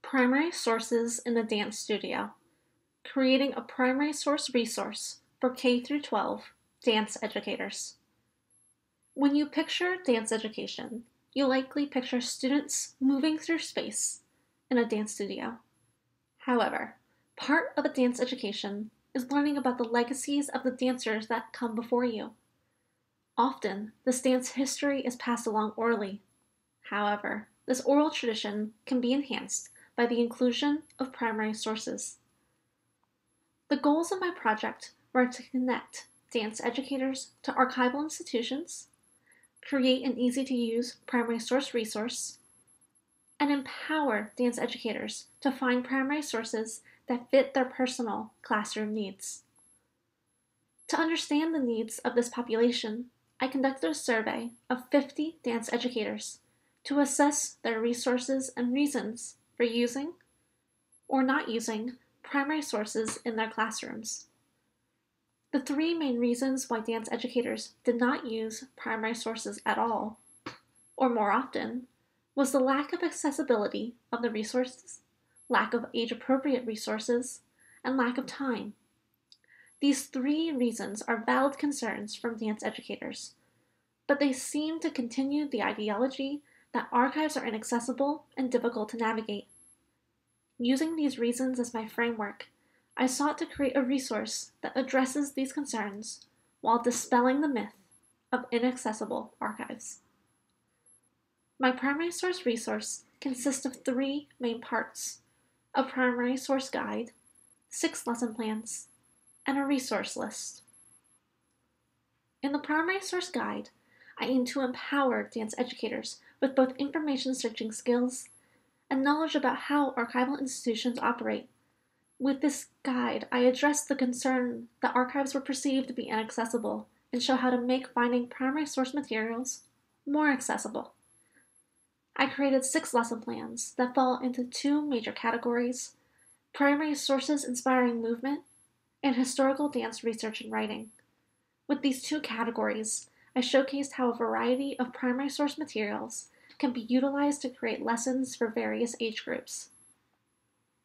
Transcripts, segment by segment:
Primary sources in the dance studio. Creating a primary source resource for K-12 dance educators. When you picture dance education, you likely picture students moving through space in a dance studio. However, part of a dance education is learning about the legacies of the dancers that come before you. Often, this dance history is passed along orally. However, this oral tradition can be enhanced by the inclusion of primary sources. The goals of my project were to connect dance educators to archival institutions, create an easy-to-use primary source resource, and empower dance educators to find primary sources that fit their personal classroom needs. To understand the needs of this population, I conducted a survey of 50 dance educators to assess their resources and reasons for using or not using primary sources in their classrooms. The three main reasons why dance educators did not use primary sources at all, or more often, was the lack of accessibility of the resources, lack of age-appropriate resources, and lack of time. These three reasons are valid concerns from dance educators, but they seem to continue the ideology that archives are inaccessible and difficult to navigate. Using these reasons as my framework, I sought to create a resource that addresses these concerns while dispelling the myth of inaccessible archives. My primary source resource consists of three main parts: a primary source guide, 6 lesson plans, and a resource list. In the primary source guide, I aim to empower dance educators with both information searching skills and knowledge about how archival institutions operate. With this guide, I address the concern that archives were perceived to be inaccessible and show how to make finding primary source materials more accessible. I created 6 lesson plans that fall into 2 major categories: primary sources inspiring movement and historical dance research and writing. With these 2 categories, I showcased how a variety of primary source materials can be utilized to create lessons for various age groups.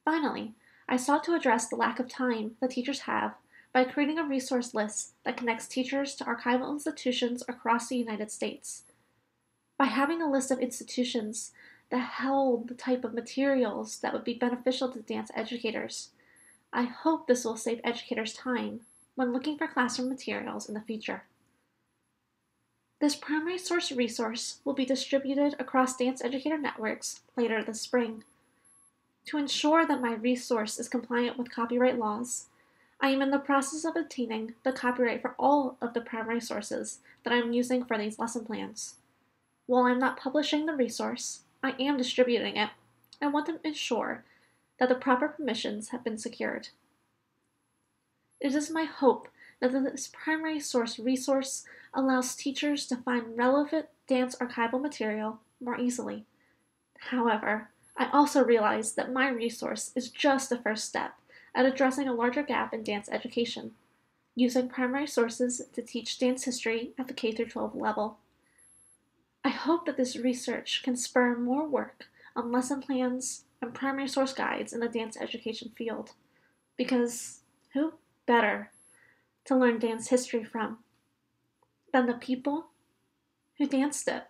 Finally, I sought to address the lack of time that teachers have by creating a resource list that connects teachers to archival institutions across the United States. By having a list of institutions that held the type of materials that would be beneficial to dance educators, I hope this will save educators time when looking for classroom materials in the future. This primary source resource will be distributed across dance educator networks later this spring. To ensure that my resource is compliant with copyright laws, I am in the process of obtaining the copyright for all of the primary sources that I am using for these lesson plans. While I'm not publishing the resource, I am distributing it and want to ensure that the proper permissions have been secured. It is my hope that this primary source resource allows teachers to find relevant dance archival material more easily. However, I also realize that my resource is just a first step at addressing a larger gap in dance education, using primary sources to teach dance history at the K-12 level. I hope that this research can spur more work on lesson plans and primary source guides in the dance education field, because who better to learn dance history from than the people who danced it?